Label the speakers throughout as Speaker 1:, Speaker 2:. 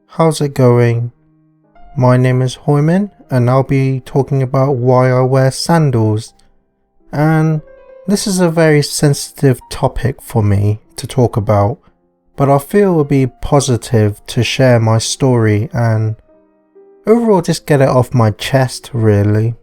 Speaker 1: How's it going? My name is Hoiman and I'll be talking about why I wear sandals. And this is a very sensitive topic for me to talk about, but I feel it would be positive to share my story and overall just get it off my chest really.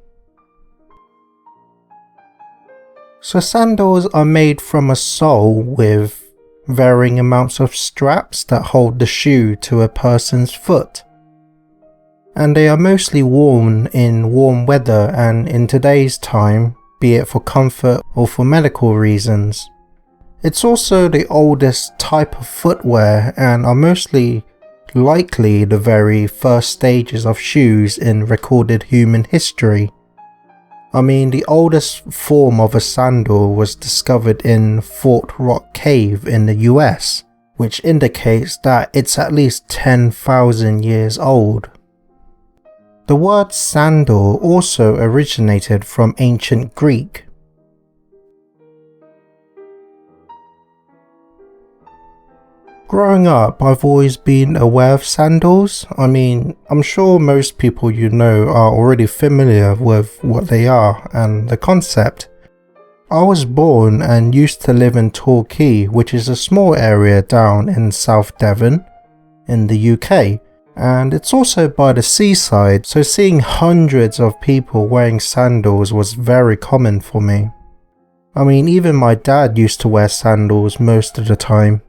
Speaker 1: So sandals are made from a sole with varying amounts of straps that hold the shoe to a person's foot. And they are mostly worn in warm weather and in today's time, be it for comfort or for medical reasons. It's also the oldest type of footwear and are mostly likely the very first stages of shoes in recorded human history. I mean, the oldest form of a sandal was discovered in Fort Rock Cave in the US, which indicates that it's at least 10,000 years old. The word sandal also originated from ancient Greek. Growing up, I've always been aware of sandals. I mean, I'm sure most people you know are already familiar with what they are and the concept. I was born and used to live in Torquay, which is a small area down in South Devon in the UK. And it's also by the seaside, so seeing hundreds of people wearing sandals was very common for me. I mean, even my dad used to wear sandals most of the time.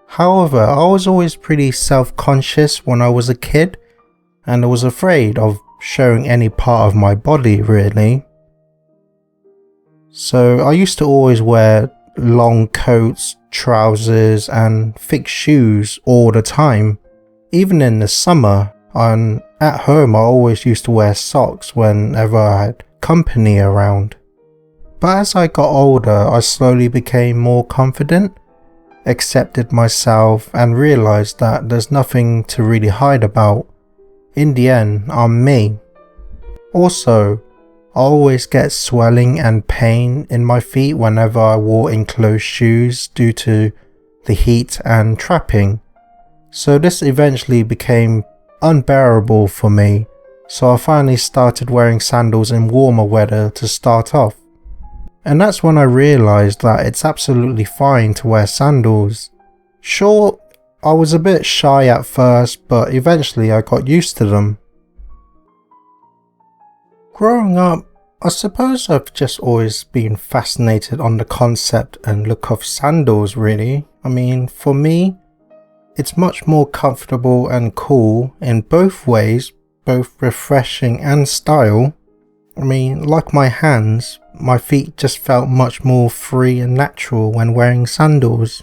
Speaker 1: However, I was always pretty self-conscious when I was a kid, and I was afraid of showing any part of my body really. So I used to always wear long coats, trousers and thick shoes all the time. Even in the summer, and at home I always used to wear socks whenever I had company around. But as I got older, I slowly became more confident, accepted myself and realised that there's nothing to really hide about. In the end, I'm me. Also, I always get swelling and pain in my feet whenever I wore enclosed shoes due to the heat and trapping. So this eventually became unbearable for me, so I finally started wearing sandals in warmer weather to start off. And that's when I realised that it's absolutely fine to wear sandals. Sure, I was a bit shy at first, but eventually I got used to them. Growing up, I suppose I've just always been fascinated on the concept and look of sandals really. I mean, for me, it's much more comfortable and cool in both ways, both refreshing and style. I mean, like my hands, my feet just felt much more free and natural when wearing sandals.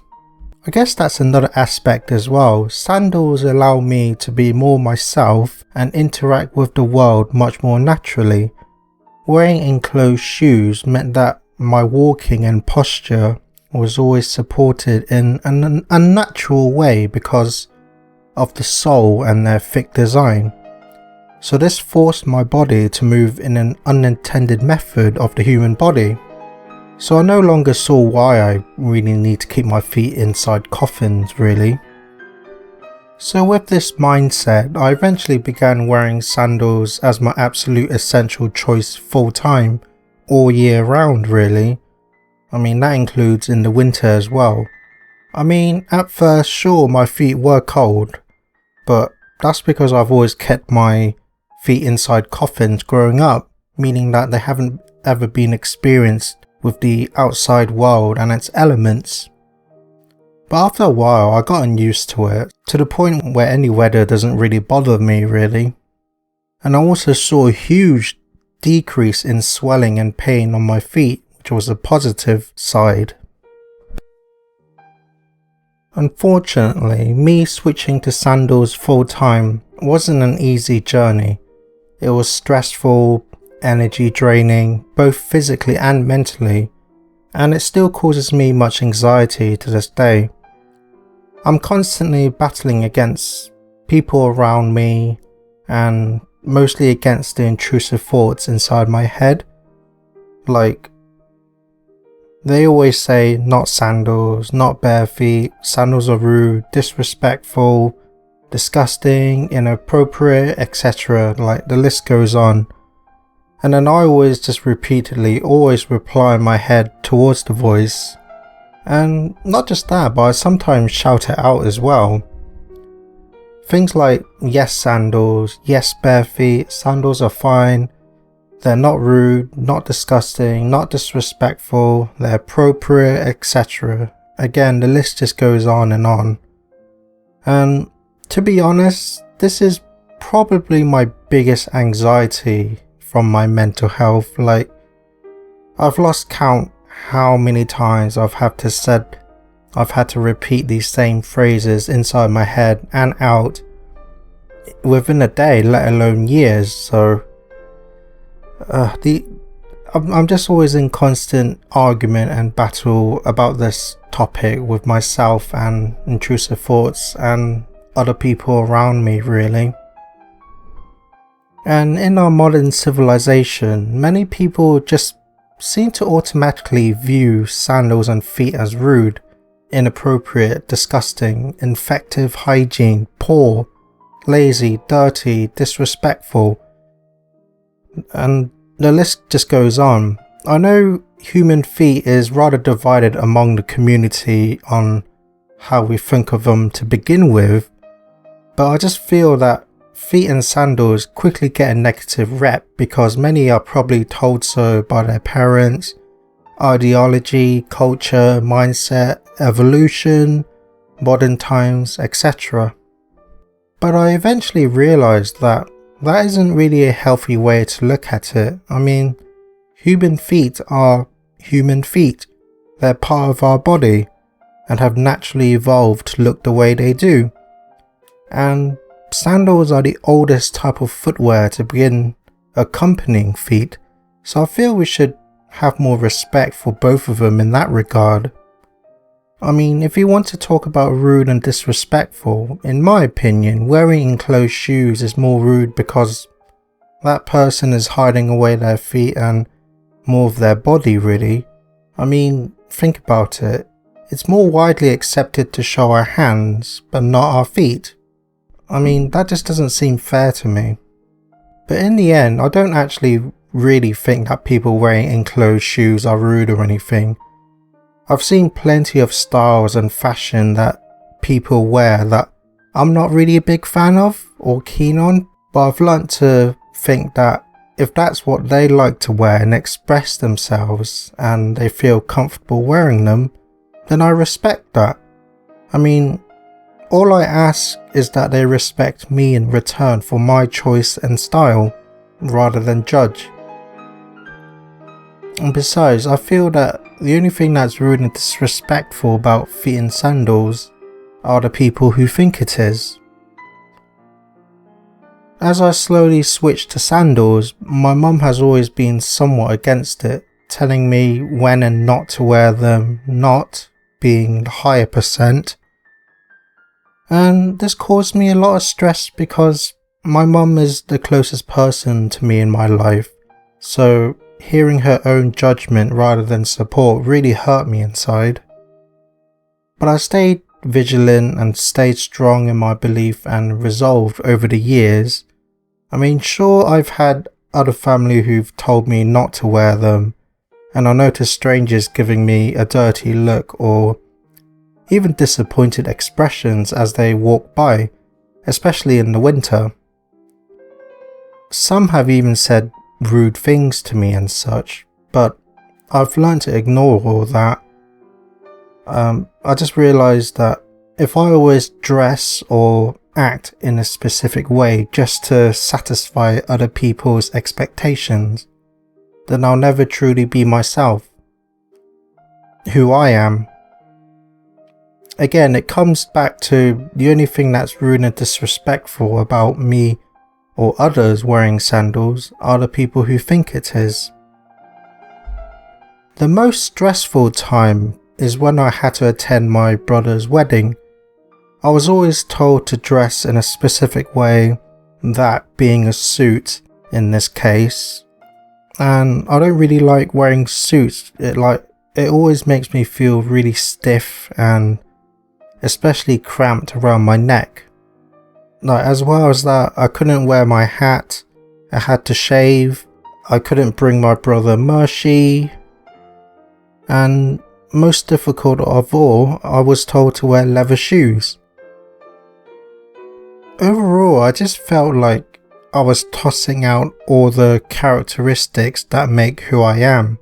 Speaker 1: I guess that's another aspect as well. Sandals allow me to be more myself and interact with the world much more naturally. Wearing enclosed shoes meant that my walking and posture was always supported in an unnatural way because of the sole and their thick design. So this forced my body to move in an unintended method of the human body. So I no longer saw why I really need to keep my feet inside coffins really. So with this mindset, I eventually began wearing sandals as my absolute essential choice full time, all year round really. I mean, that includes in the winter as well. I mean, at first, sure, my feet were cold, but that's because I've always kept my feet inside coffins growing up, meaning that they haven't ever been experienced with the outside world and its elements. But after a while, I gotten used to it, to the point where any weather doesn't really bother me really. And I also saw a huge decrease in swelling and pain on my feet, which was a positive side. Unfortunately, me switching to sandals full time wasn't an easy journey. It was stressful, energy draining, both physically and mentally, and it still causes me much anxiety to this day. I'm constantly battling against people around me and mostly against the intrusive thoughts inside my head. Like They always say not sandals, not bare feet, sandals are rude, disrespectful, disgusting, inappropriate, etc. Like the list goes on. And then I always just repeatedly always reply in my head towards the voice. And not just that, but I sometimes shout it out as well. Things like, yes sandals, yes bare feet, sandals are fine, they're not rude, not disgusting, not disrespectful, they're appropriate, etc. Again, the list just goes on. And to be honest, this is probably my biggest anxiety from my mental health. Like, I've lost count how many times I've had to repeat these same phrases inside my head and out within a day, let alone years. So I'm just always in constant argument and battle about this topic with myself and intrusive thoughts and other people around me, really. And in our modern civilization, many people just seem to automatically view sandals and feet as rude, inappropriate, disgusting, infective hygiene, poor, lazy, dirty, disrespectful, and the list just goes on. I know human feet is rather divided among the community on how we think of them to begin with, but I just feel that feet and sandals quickly get a negative rep because many are probably told so by their parents, ideology, culture, mindset, evolution, modern times, etc. But I eventually realised that isn't really a healthy way to look at it. I mean, human feet are human feet. They're part of our body and have naturally evolved to look the way they do. And sandals are the oldest type of footwear to begin accompanying feet, so I feel we should have more respect for both of them in that regard. I mean, if you want to talk about rude and disrespectful, in my opinion, wearing enclosed shoes is more rude because that person is hiding away their feet and more of their body, really. I mean, think about it. It's more widely accepted to show our hands, but not our feet. I mean, that just doesn't seem fair to me. But in the end, I don't actually really think that people wearing enclosed shoes are rude or anything. I've seen plenty of styles and fashion that people wear that I'm not really a big fan of or keen on, but I've learnt to think that if that's what they like to wear and express themselves and they feel comfortable wearing them, then I respect that. I mean, all I ask is that they respect me in return for my choice and style, rather than judge. And besides, I feel that the only thing that's rude and disrespectful about feet and sandals are the people who think it is. As I slowly switched to sandals, my mum has always been somewhat against it, telling me when and not to wear them, not being the higher percent. And this caused me a lot of stress because my mum is the closest person to me in my life, so hearing her own judgment rather than support really hurt me inside. But I stayed vigilant and stayed strong in my belief and resolve over the years. I mean, sure, I've had other family who've told me not to wear them, and I noticed strangers giving me a dirty look or even disappointed expressions as they walk by, especially in the winter. Some have even said rude things to me and such, but I've learned to ignore all that. I just realised that if I always dress or act in a specific way just to satisfy other people's expectations, then I'll never truly be myself, who I am. Again, it comes back to the only thing that's rude and disrespectful about me or others wearing sandals are the people who think it is. The most stressful time is when I had to attend my brother's wedding. I was always told to dress in a specific way, that being a suit in this case, and I don't really like wearing suits. it always makes me feel really stiff and especially cramped around my neck. Like, as well as that, I couldn't wear my hat, I had to shave, I couldn't bring my brother Mercy, and most difficult of all, I was told to wear leather shoes. Overall, I just felt like I was tossing out all the characteristics that make who I am.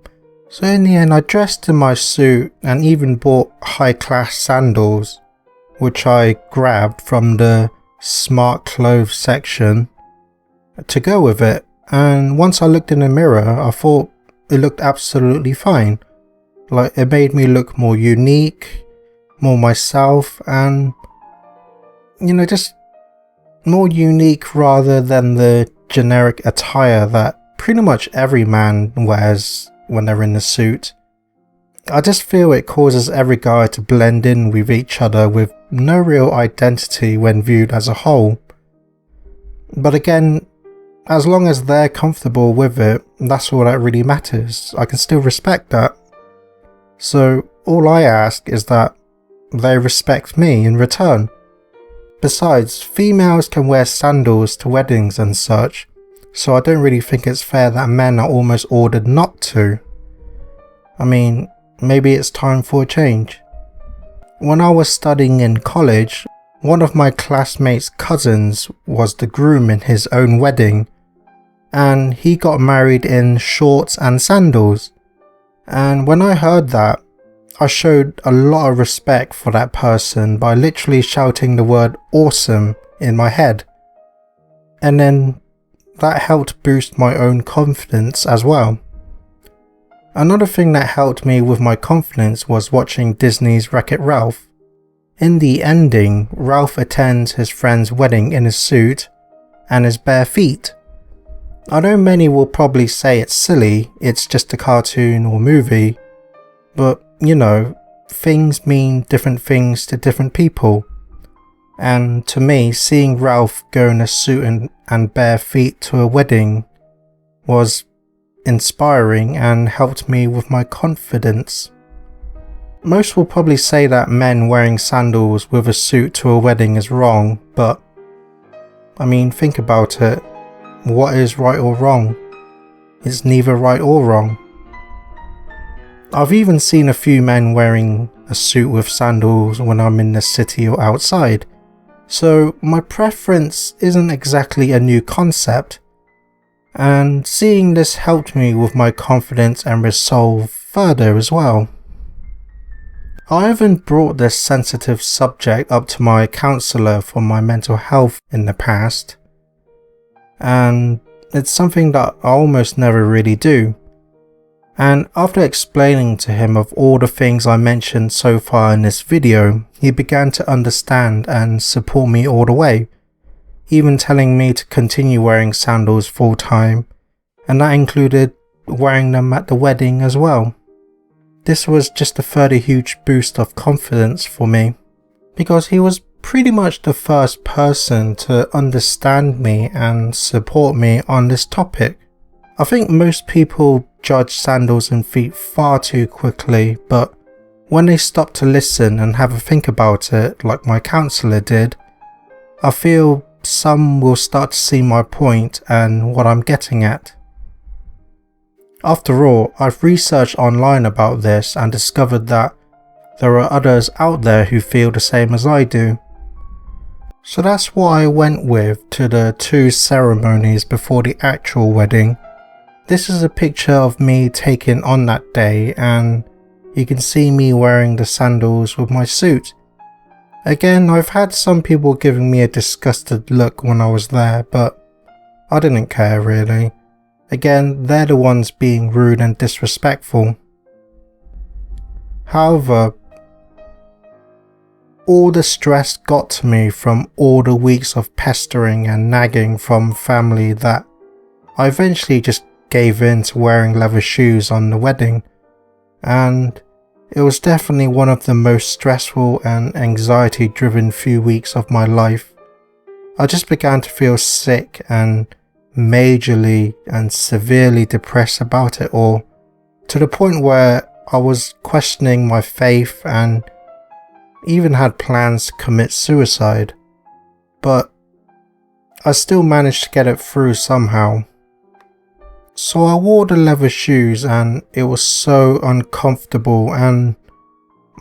Speaker 1: So in the end, I dressed in my suit and even bought high-class sandals, which I grabbed from the smart clothes section to go with it. And once I looked in the mirror, I thought it looked absolutely fine. Like, it made me look more unique, more myself, and, you know, just more unique rather than the generic attire that pretty much every man wears when they're in a suit. I just feel it causes every guy to blend in with each other with no real identity when viewed as a whole. But again, as long as they're comfortable with it, that's all that really matters. I can still respect that. So all I ask is that they respect me in return. Besides, females can wear sandals to weddings and such, so I don't really think it's fair that men are almost ordered not to. I mean, maybe it's time for a change. When I was studying in college, one of my classmates' cousins was the groom in his own wedding, and he got married in shorts and sandals. And when I heard that, I showed a lot of respect for that person by literally shouting the word awesome in my head. And then that helped boost my own confidence as well. Another thing that helped me with my confidence was watching Disney's Wreck-It Ralph. In the ending, Ralph attends his friend's wedding in a suit and his bare feet. I know many will probably say it's silly, it's just a cartoon or movie, but you know, things mean different things to different people. And to me, seeing Ralph go in a suit and bare feet to a wedding was inspiring and helped me with my confidence. Most will probably say that men wearing sandals with a suit to a wedding is wrong, but I mean, think about it. What is right or wrong? It's neither right or wrong. I've even seen a few men wearing a suit with sandals when I'm in the city or outside, so my preference isn't exactly a new concept, and seeing this helped me with my confidence and resolve further as well. I even brought this sensitive subject up to my counsellor for my mental health in the past, and it's something that I almost never really do. And after explaining to him of all the things I mentioned so far in this video, he began to understand and support me all the way, even telling me to continue wearing sandals full time, and that included wearing them at the wedding as well. This was just a further huge boost of confidence for me, because he was pretty much the first person to understand me and support me on this topic. I think most people judge sandals and feet far too quickly, but when they stop to listen and have a think about it, like my counsellor did, I feel some will start to see my point and what I'm getting at. After all, I've researched online about this and discovered that there are others out there who feel the same as I do. So that's what I went with to the 2 ceremonies before the actual wedding. This is a picture of me taken on that day, and you can see me wearing the sandals with my suit. Again, I've had some people giving me a disgusted look when I was there, but I didn't care really. Again, they're the ones being rude and disrespectful. However, all the stress got to me from all the weeks of pestering and nagging from family that I eventually just gave in to wearing leather shoes on the wedding, and it was definitely one of the most stressful and anxiety driven few weeks of my life. I just began to feel sick and majorly and severely depressed about it all, to the point where I was questioning my faith and even had plans to commit suicide, but I still managed to get it through somehow. So I wore the leather shoes and it was so uncomfortable, and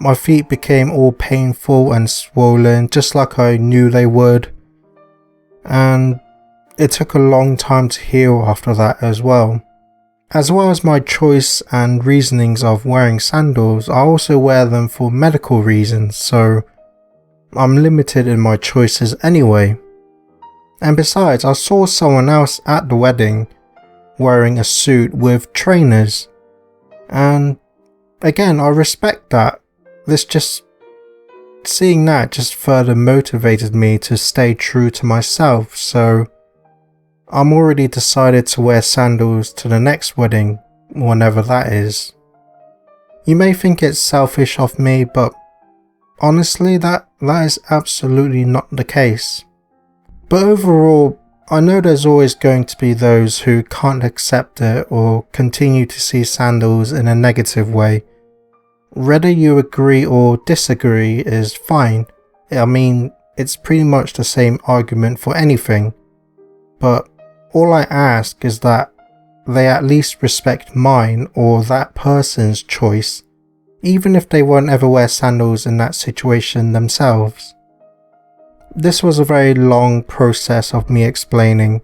Speaker 1: my feet became all painful and swollen just like I knew they would, and it took a long time to heal after that as well. As well as my choice and reasonings of wearing sandals, I also wear them for medical reasons, so I'm limited in my choices anyway. And besides, I saw someone else at the wedding wearing a suit with trainers, and again, I respect that. Seeing that just further motivated me to stay true to myself, so I'm already decided to wear sandals to the next wedding, whenever that is. You may think it's selfish of me, but honestly that is absolutely not the case. But overall, I know there's always going to be those who can't accept it or continue to see sandals in a negative way. Whether you agree or disagree is fine. I mean, it's pretty much the same argument for anything. But all I ask is that they at least respect mine or that person's choice, even if they won't ever wear sandals in that situation themselves. This was a very long process of me explaining,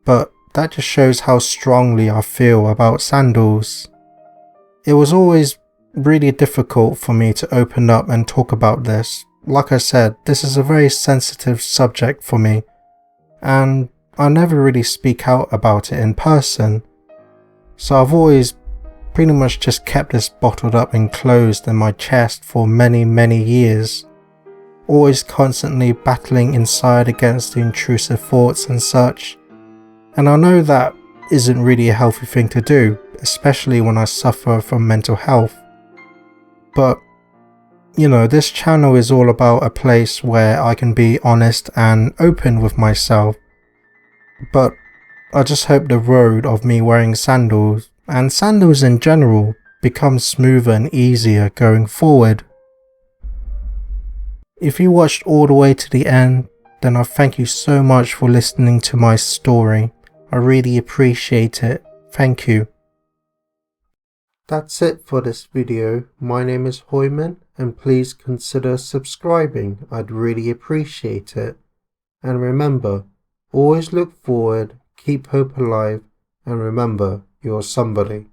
Speaker 1: but that just shows how strongly I feel about sandals. It was always really difficult for me to open up and talk about this. Like I said, this is a very sensitive subject for me, and I never really speak out about it in person. So I've always pretty much just kept this bottled up and closed in my chest for many years. Always constantly battling inside against the intrusive thoughts and such. And I know that isn't really a healthy thing to do, especially when I suffer from mental health. But, you know, this channel is all about a place where I can be honest and open with myself. But I just hope the road of me wearing sandals, and sandals in general, becomes smoother and easier going forward. If you watched all the way to the end, then I thank you so much for listening to my story. I really appreciate it. Thank you. That's it for this video. My name is Hoiman, and please consider subscribing. I'd really appreciate it. And remember, always look forward, keep hope alive, and remember, you're somebody.